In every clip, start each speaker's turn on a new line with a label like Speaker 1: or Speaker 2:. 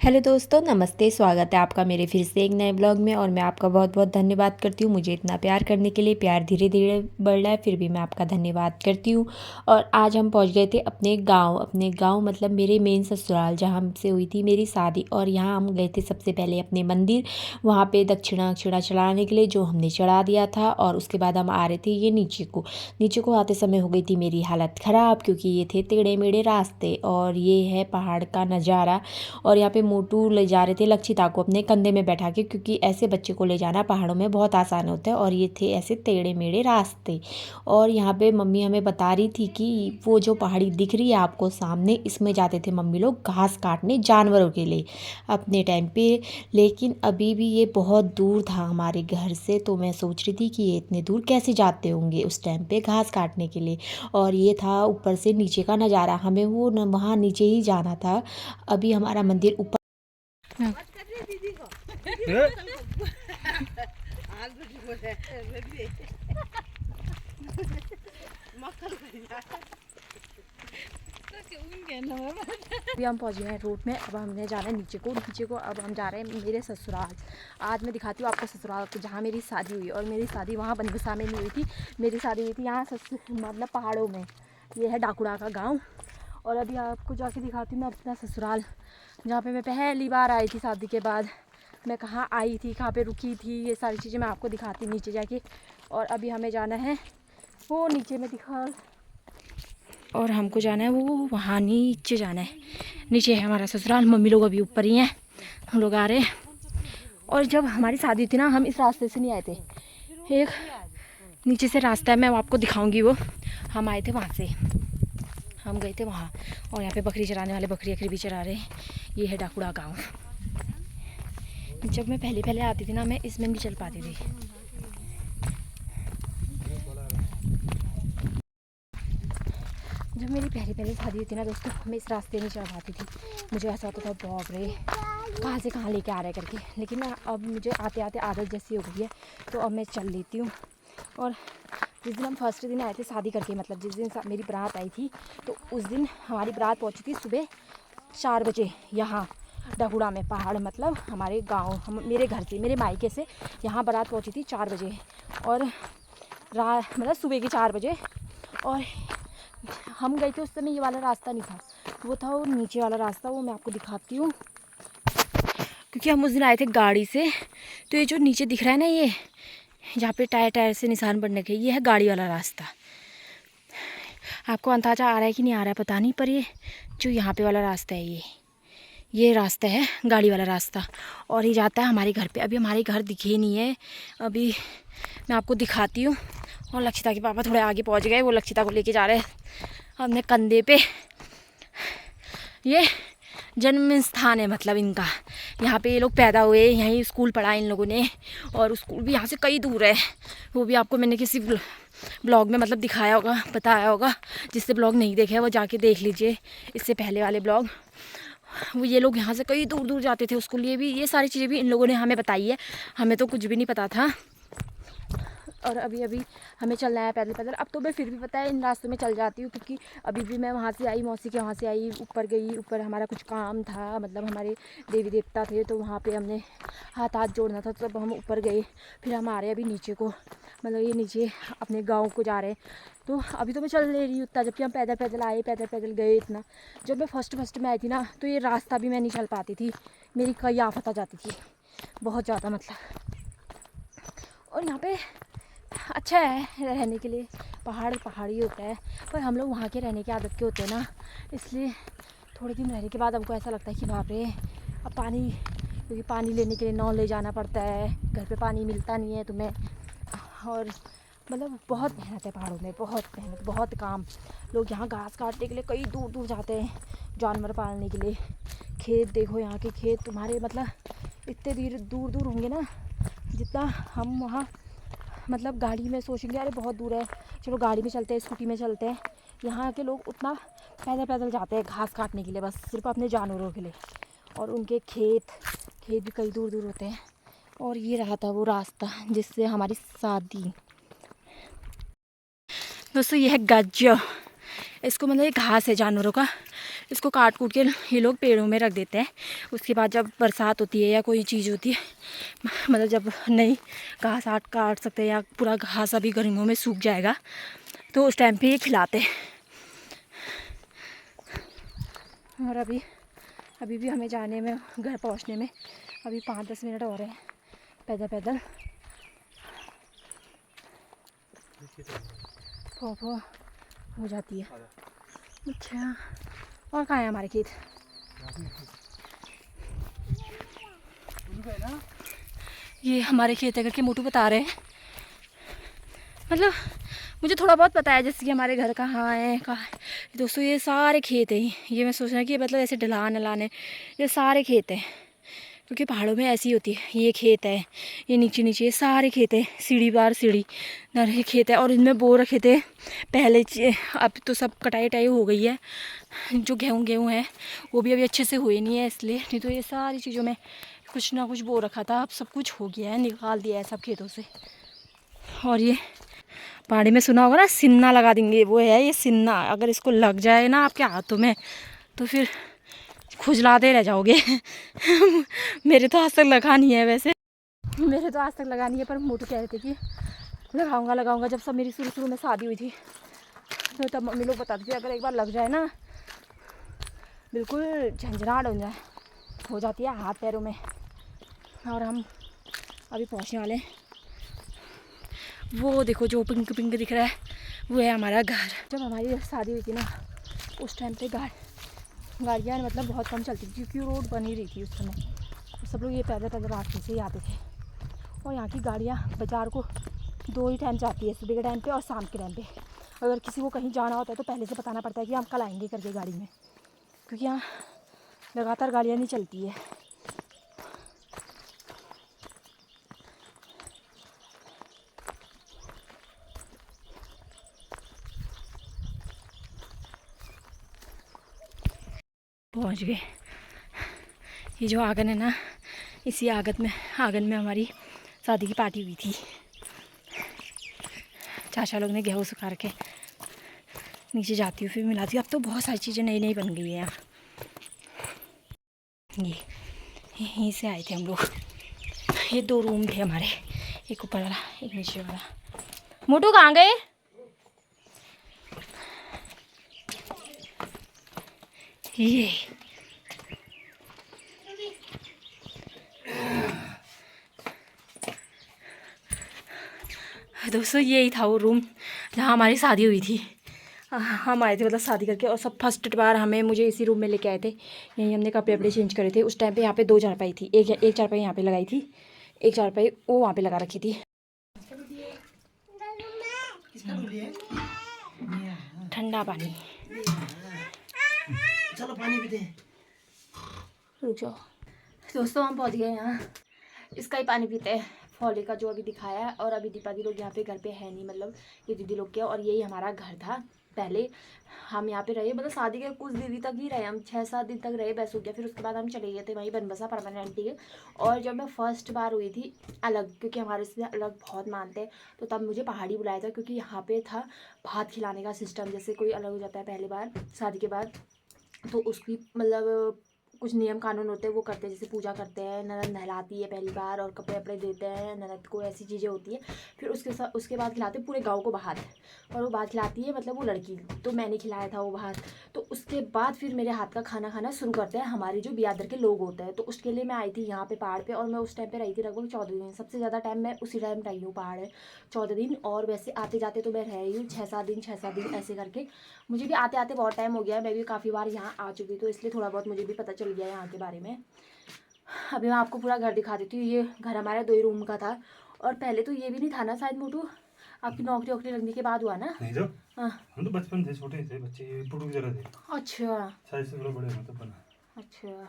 Speaker 1: Hello दोस्तों, नमस्ते। स्वागत है आपका मेरे फिर से एक नए ब्लॉग में। और मैं आपका बहुत बहुत धन्यवाद करती हूँ मुझे इतना प्यार करने के लिए। प्यार धीरे धीरे बढ़ रहा है, फिर भी मैं आपका धन्यवाद करती हूँ। और आज हम पहुँच गए थे अपने गांव मतलब मेरे मेन ससुराल, जहाँ हमसे हुई थी मेरी शादी। और यहाँ हम गए थे सबसे पहले अपने मंदिर, वहाँ पे दक्षिणा चढ़ाने के लिए, जो हमने चढ़ा दिया था। और उसके बाद हम आ रहे थे ये नीचे को आते समय हो गई थी मेरी हालत ख़राब, क्योंकि ये थे टेढ़े मेढ़े रास्ते और ये है पहाड़ का नज़ारा। और यहाँ पे मोटू ले जा रहे थे लक्षिता को अपने कंधे में बैठा के, क्योंकि ऐसे बच्चे को ले जाना पहाड़ों में बहुत आसान होता है। और ये थे ऐसे टेढ़े मेढ़े रास्ते। और यहाँ पे मम्मी हमें बता रही थी कि वो जो पहाड़ी दिख रही है आपको सामने, इसमें जाते थे मम्मी लोग घास काटने जानवरों के लिए अपने टाइम पे। लेकिन अभी भी ये बहुत दूर था हमारे घर से, तो मैं सोच रही थी कि ये इतने दूर कैसे जाते होंगे उस टाइम पे घास काटने के लिए। और ये था ऊपर से नीचे का नज़ारा, हमें वो वहाँ नीचे ही जाना था। अभी हमारा मंदिर ऊपर अभी हम पहुंच गए हैं रोड में। अब हमने जाना है नीचे को। अब हम जा रहे हैं मेरे ससुराल। आज मैं दिखाती हूँ आपको ससुराल को, जहाँ मेरी शादी हुई। और मेरी शादी वहाँ बनबसा में नहीं हुई थी, मेरी शादी हुई थी यहाँ मतलब पहाड़ों में। ये है डाकुड़ा का गाँव। और अभी आपको जाके दिखाती हूँ मैं अपना ससुराल, जहाँ पे मैं पहली बार आई थी शादी के बाद। मैं कहाँ आई थी, कहाँ पे रुकी थी, ये सारी चीज़ें मैं आपको दिखाती नीचे जाके। और अभी हमें जाना है वो नीचे में दिखा, और हमको जाना है वो वहाँ नीचे जाना है। नीचे है हमारा ससुराल, मम्मी लोग अभी ऊपर ही हैं, हम लोग आ रहे हैं। और जब हमारी शादी थी ना, हम इस रास्ते से नहीं आए थे, एक नीचे से रास्ता है, मैं आपको दिखाऊंगी वो। हम आए थे वहाँ से, हम गए थे वहाँ। और यहाँ पे बकरी चराने वाले बकरी भी चरा रहे हैं। ये है डाकुड़ा गाँव। जब मैं पहले आती थी ना, मैं इसमें नहीं चल पाती थी। जब मेरी पहली शादी हुई थी ना दोस्तों, मैं इस रास्ते नहीं चल पाती थी। मुझे ऐसा होता था बाप रे कहाँ से कहाँ लेके आ रहे करके। लेकिन ना अब मुझे आते आते आदत जैसी हो गई है, तो अब मैं चल लेती हूँ। और जिस दिन हम फर्स्ट दिन आए थे शादी करके, मतलब जिस दिन मेरी बारात आई थी, तो उस दिन हमारी बारात पहुँची थी सुबह 4 बजे यहाँ डाकुड़ा में। पहाड़ मतलब हमारे गाँव, मेरे घर से, मेरे मायके से यहाँ बारात पहुँची थी 4 बजे। और मतलब सुबह के 4 बजे। और हम गए थे उस समय, ये वाला रास्ता नहीं था, वो था वो नीचे वाला रास्ता। वो मैं आपको दिखाती हूँ, क्योंकि हम उस दिन आए थे गाड़ी से। तो ये जो नीचे दिख रहा है ना, ये जहाँ पे टायर से निशान पड़ने के, ये है गाड़ी वाला रास्ता। आपको अंदाजा आ रहा है कि नहीं आ रहा है पता नहीं, पर ये जो यहाँ पे वाला रास्ता है, ये रास्ता है गाड़ी वाला रास्ता। और ये जाता है हमारे घर पे। अभी हमारे घर दिखे नहीं है, अभी मैं आपको दिखाती हूँ। और लक्षिता के पापा थोड़े आगे पहुँच गए, वो लक्षिता को लेके जा रहे हैं अपने कंधे पे। ये जन्म स्थान है मतलब इनका, यहाँ पे ये लोग पैदा हुए, यहीं स्कूल पढ़ा इन लोगों ने। और स्कूल भी यहाँ से कई दूर है, वो भी आपको मैंने किसी ब्लॉग में मतलब दिखाया होगा, बताया होगा। जिससे ब्लॉग नहीं देखे है वो जाके देख लीजिए, इससे पहले वाले ब्लॉग। वो ये लोग यहाँ से कई दूर दूर जाते थे उसके लिए भी। ये सारी चीज़ें भी इन लोगों ने हमें बताई है, हमें तो कुछ भी नहीं पता था। और अभी हमें चलना है पैदल। अब तो मैं फिर भी पता है इन रास्तों में चल जाती हूँ, क्योंकि अभी भी मैं वहाँ से आई, मौसी के वहाँ से आई, ऊपर गई। ऊपर हमारा कुछ काम था, मतलब हमारे देवी देवता थे, तो वहाँ पे हमने हाथ जोड़ना था, तब हम ऊपर गए। फिर हम आ रहे हैं अभी नीचे को, मतलब ये नीचे अपने गाँव को जा रहे हैं। तो अभी तो मैं चल ले रही हूँ उतना, जबकि हम पैदल आए, पैदल गए इतना। जब मैं फर्स्ट में आई थी ना, तो ये रास्ता भी मैं नहीं चल पाती थी, मेरी कई आफत आ जाती थी बहुत ज़्यादा मतलब। और यहाँ पे अच्छा है रहने के लिए, पहाड़ी होता है। पर हम लोग वहाँ के रहने की आदत के होते हैं ना, इसलिए थोड़े दिन रहने के बाद हमको ऐसा लगता है कि बाप रे अब पानी, क्योंकि पानी लेने के लिए नौ ले जाना पड़ता है, घर पे पानी मिलता नहीं है तुम्हें। और मतलब बहुत मेहनत है पहाड़ों में, बहुत मेहनत, बहुत काम। लोग यहाँ घास काटने के लिए कई दूर दूर जाते हैं, जानवर पालने के लिए। खेत देखो, यहाँ के खेत तुम्हारे मतलब इतने दूर दूर होंगे ना, जितना हम वहाँ मतलब गाड़ी में सोचेंगे अरे बहुत दूर है, चलो गाड़ी में चलते हैं, स्कूटी में चलते हैं। यहाँ के लोग उतना पैदल जाते हैं घास काटने के लिए, बस सिर्फ अपने जानवरों के लिए। और उनके खेत भी कई दूर दूर होते हैं। और ये रहा था वो रास्ता जिससे हमारी शादी। दोस्तों ये है गज्जो, इसको मतलब ये घास है जानवरों का, इसको काट कूट के ये लोग पेड़ों में रख देते हैं। उसके बाद जब बरसात होती है या कोई चीज़ होती है, मतलब जब नई घास काट सकते हैं या पूरा घास अभी गर्मियों में सूख जाएगा तो उस टाइम पे ये खिलाते हैं। और अभी भी हमें जाने में, घर पहुंचने में अभी 5-10 मिनट हो रहे हैं पैदल पैदल। फो हो जाती है। अच्छा, और कहाँ है हमारे खेत? ये हमारे खेत है करके मोटू बता रहे हैं। मतलब मुझे थोड़ा बहुत पता है, जैसे कि हमारे घर कहाँ है कहाँ है। दोस्तों ये सारे खेत हैं, ये मैं सोच रहा कि मतलब ऐसे ढलान है, ये सारे खेत हैं क्योंकि पहाड़ों में ऐसी होती है। ये खेत है, ये नीचे नीचे ये सारे खेत हैं, सीढ़ी बार सीढ़ी ये खेत है। और इनमें बो रखे थे पहले, अब तो सब कटाई हो गई है। जो गेहूँ है वो भी अभी अच्छे से हुए नहीं है, इसलिए। नहीं तो ये सारी चीज़ों में कुछ ना कुछ बो रखा था, अब सब कुछ हो गया है, निकाल दिया है सब खेतों से। और ये पहाड़ी में सुना होगा ना, सिन्ना लगा देंगे, वो है ये सिन्ना। अगर इसको लग जाए ना आपके हाथों में तो फिर खुजलाते रह जाओगे। मेरे तो आज तक लगा नहीं है, वैसे मेरे तो आज तक लगा नहीं है, पर मोटू कह रहे थे कि लगाऊंगा। जब सब मेरी शुरू में शादी हुई थी तो तब मम्मी लोग बताती थी अगर एक बार लग जाए ना, बिल्कुल झंझनाहट हो जाती है हाथ पैरों में। और हम अभी पहुंचने वाले हैं। वो देखो जो पिंक पिंक दिख रहा है वो है हमारा घर। जब हमारी शादी हुई थी ना, उस टाइम पे गाड़ियाँ मतलब बहुत कम चलती थी क्योंकि रोड बनी रही थी उस समय। तो सब लोग ये पैदल रास्ते से ही आते थे। और यहाँ की गाड़ियाँ बाज़ार को 2 ही टाइम जाती है, सुबह के टाइम पे और शाम के टाइम पे। अगर किसी को कहीं जाना होता है तो पहले से बताना पड़ता है कि हम कल आएंगे करके गाड़ी में, क्योंकि यहाँ लगातार गाड़ियाँ नहीं चलती है। पहुँच गए। ये जो आंगन है ना, इसी आंगन में हमारी शादी की पार्टी हुई थी। चाचा लोग ने गेहूँ सुखा के नीचे जाती हूँ फिर मिलाती हूँ। अब तो बहुत सारी चीज़ें नई बन गई है यहाँ। ये यहीं से आए थे हम लोग। ये 2 रूम थे हमारे, एक ऊपर वाला एक नीचे वाला। मोटू कहाँ गए? ये दोस्तों यही था वो रूम जहाँ हमारी शादी हुई थी। हम आए थे मतलब शादी करके, और सब फर्स्ट बार मुझे इसी रूम में लेके आए थे। यहीं हमने कपड़े चेंज करे थे। उस टाइम पे यहाँ पे 2 चारपाई थी, एक चारपाई यहाँ पे लगाई थी, एक चारपाई वो वहाँ पे लगा रखी थी। ठंडा पानी, चलो पानी पीते हैं। रुक जाओ दोस्तों, हम पहुँच गए यहाँ। इसका ही पानी पीते हैं, फॉली का जो अभी दिखाया है। और अभी दीपा दी लोग यहाँ पे घर पे है नहीं, मतलब ये दीदी लोग के। और यही हमारा घर था पहले। हम यहाँ पे रहे, मतलब शादी के कुछ दिन तक ही रहे, हम 6-7 दिन तक रहे, बस हो गया। फिर उसके बाद हम चले गए थे वहीं बनबसा परमानेंटली। और जब मैं फर्स्ट बार हुई थी अलग, क्योंकि हमारे से अलग बहुत मानते हैं, तो तब मुझे पहाड़ी बुलाया था, क्योंकि यहाँ पे था भात खिलाने का सिस्टम। जैसे कोई अलग हो जाता है पहली बार शादी के बाद, तो उसकी मतलब कुछ नियम कानून होते हैं, वो करते हैं। जैसे पूजा करते हैं, ननद नहलाती है पहली बार, और कपड़े वपड़े देते हैं ननद को, ऐसी चीज़ें होती है। फिर उसके बाद खिलाते हैं पूरे गांव को भात, और वो भात खिलाती है मतलब वो लड़की। तो मैंने खिलाया था वो भात। तो उसके बाद फिर मेरे हाथ का खाना खाना शुरू करते हैं हमारे जो बियादर के लोग होते हैं। तो उसके लिए मैं आई थी यहाँ पे पहाड़ पे, और मैं उस टाइम पे रही थी लगभग 14 दिन। सबसे ज़्यादा टाइम मैं उसी टाइम रही हूँ पहाड़ है, 14 दिन। और वैसे आते जाते तो मैं रही हूँ 6-7 दिन ऐसे करके। मुझे भी आते आते बहुत टाइम हो गया है, मैं भी काफ़ी बार यहाँ आ चुकी, तो इसलिए थोड़ा बहुत मुझे भी पता चल गया है यहाँ के बारे में। अभी मैं आपको पूरा घर दिखा देती हूँ। ये घर हमारा 2 ही रूम का था, और पहले तो ये भी नहीं था ना शायद मोटू, आपकी नौकरी वोकरी लगने के बाद हुआ ना?
Speaker 2: नहीं तो
Speaker 1: हाँ,
Speaker 2: हम तो बचपन थे, छोटे थे बच्चे, पुटू की तरह थे।
Speaker 1: अच्छा
Speaker 2: साइज से थोड़ा बड़े हो तब बना।
Speaker 1: अच्छा।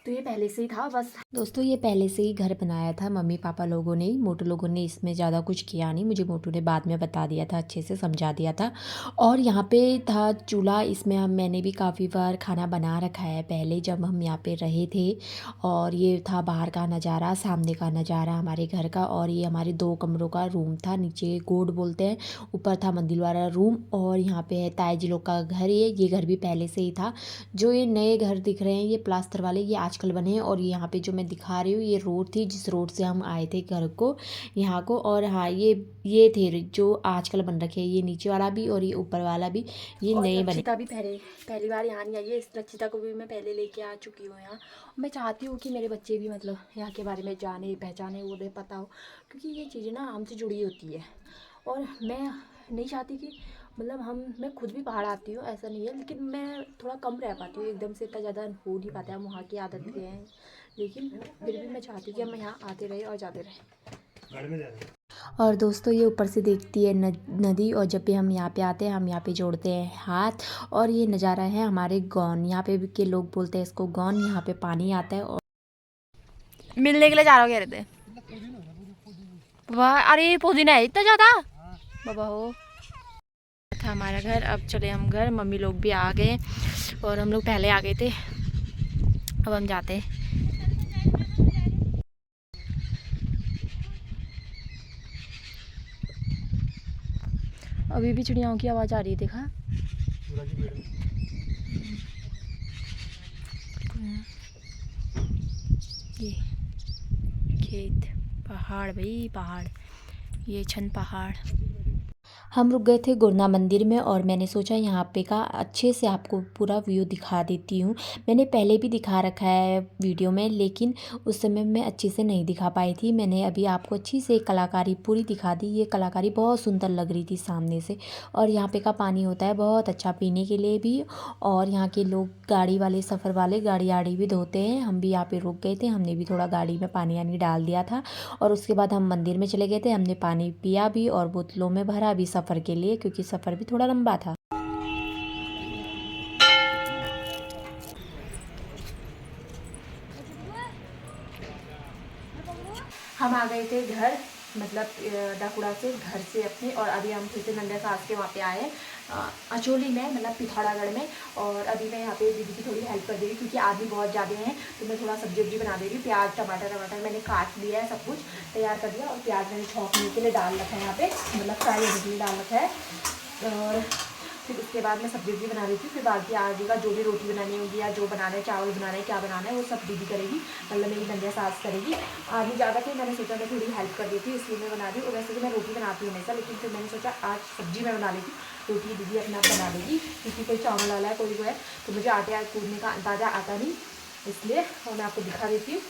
Speaker 1: तो ये पहले से ही था बस।
Speaker 2: दोस्तों ये पहले से ही घर बनाया था मम्मी पापा लोगों ने ही, मोटू लोगों ने इसमें ज़्यादा कुछ किया नहीं, मुझे मोटू ने बाद में बता दिया था, अच्छे से समझा दिया था। और यहाँ पे था चूल्हा, इसमें मैंने भी काफ़ी बार खाना बना रखा है पहले जब हम यहाँ पे रहे थे। और ये था बाहर का नज़ारा, सामने का नज़ारा हमारे घर का। और ये हमारे 2 कमरों का रूम था, नीचे गोड बोलते हैं, ऊपर था मंदिर वाला रूम। और यहाँ पे है ताई जी लोग का घर, ये घर भी पहले से ही था। जो ये नए घर दिख रहे हैं ये प्लास्टर वाले, ये आजकल बने हैं। और यहाँ पे जो मैं दिखा रही हूँ ये रोड थी जिस रोड से हम आए थे घर को, यहाँ को। और हाँ ये थे जो आजकल बन रखे हैं, ये नीचे वाला भी और ये ऊपर वाला भी, ये
Speaker 1: और
Speaker 2: नए बने।
Speaker 1: रक्षिता भी पहली बार यहाँ नहीं आई है। इस रक्षिता को भी मैं पहले लेके आ चुकी हूँ यहाँ। मैं चाहती हूँ कि मेरे बच्चे भी मतलब यहाँ के बारे में जाने पहचाने, उन्हें पता हो, क्योंकि ये चीज़ें ना हमसे जुड़ी होती है। और मैं नहीं चाहती कि मतलब मैं खुद भी पहाड़ आती हूँ, ऐसा नहीं है, लेकिन मैं थोड़ा कम रह पाती हूँ, एकदम से इतना ज़्यादा हो नहीं पाता है, हम वहाँ की आदत के हैं। लेकिन फिर भी मैं चाहती हूँ कि हम यहाँ आते रहे और जाते रहे।
Speaker 2: और दोस्तों ये ऊपर से देखती है नदी, और जब भी हम यहाँ पे आते हैं हम यहाँ पे जोड़ते हैं हाथ। और ये नज़ारा है हमारे गौन, यहाँ पे भी के लोग बोलते हैं इसको गौन, यहाँ पे पानी आता है। और
Speaker 1: मिलने के लिए जा रहा हो, कह रहे थे वाह। अरे पुदीना है इतना ज़्यादा बाबा हो। था हमारा घर, अब चले हम घर, मम्मी लोग भी आ गए और हम लोग पहले आ गए थे, अब हम जाते हैं। अभी भी चिड़ियाओं की आवाज़ आ रही है, देखा। ये खेत, पहाड़ भाई पहाड़, ये छन पहाड़।
Speaker 2: हम रुक गए थे गुरना मंदिर में, और मैंने सोचा यहाँ पे का अच्छे से आपको पूरा व्यू दिखा देती हूँ। मैंने पहले भी दिखा रखा है वीडियो में, लेकिन उस समय मैं अच्छे से नहीं दिखा पाई थी। मैंने अभी आपको अच्छी से कलाकारी पूरी दिखा दी। ये कलाकारी बहुत सुंदर लग रही थी सामने से। और यहाँ पे का पानी होता है बहुत अच्छा पीने के लिए भी। और यहाँ के लोग गाड़ी वाले, सफ़र वाले गाड़ी आड़ी भी धोते हैं। हम भी यहाँ पे रुक गए थे, हमने भी थोड़ा गाड़ी में पानी वानी डाल दिया था। और उसके बाद हम मंदिर में चले गए थे, हमने पानी पिया भी और बोतलों में भरा भी सफ़र के लिए, क्योंकि सफ़र भी थोड़ा लंबा था।
Speaker 1: हम आ गए थे घर, मतलब डाकुड़ा से, घर से अपने। और अभी हम फिर से नंदा सास के वहाँ पे आए हैं, अचोली में, मतलब पिथौरागढ़ में। और अभी मैं यहाँ पे दीदी की थोड़ी हेल्प कर दे रही, क्योंकि आदमी बहुत ज़्यादा हैं, तो मैं थोड़ा सब्जी वब्जी बना दे रही हूँ। प्याज टमाटर मैंने काट लिया है, सब कुछ तैयार कर दिया। और प्याज मैंने छौंकने के लिए डाल रखा है यहाँ पे, मतलब फ्राई होने के लिए डाल रखा है। और फिर उसके बाद मैं सब्जी भी बना रही थी। फिर बाकी आगे का जो भी रोटी बनानी होगी या जो बनाना है, चावल बनाना है, क्या बनाना है, वो सब दीदी करेगी, मतलब मेरी नंदिया सास करेगी। आदमी ज़्यादा थे, मैंने सोचा मैं थोड़ी हेल्प कर देती, इसलिए मैं बना रही हूँ। और वैसे तो मैं रोटी बनाती हूँ हमेशा, लेकिन फिर मैंने सोचा आज सब्जी मैं बना लेती, रोटी दीदी अपना बना लेगी, क्योंकि कोई चावल वाला है, कोई वो है, तो मुझे आटे कूटने का अंदाज़ा आता नहीं, इसलिए। और मैं आपको दिखा देती हूँ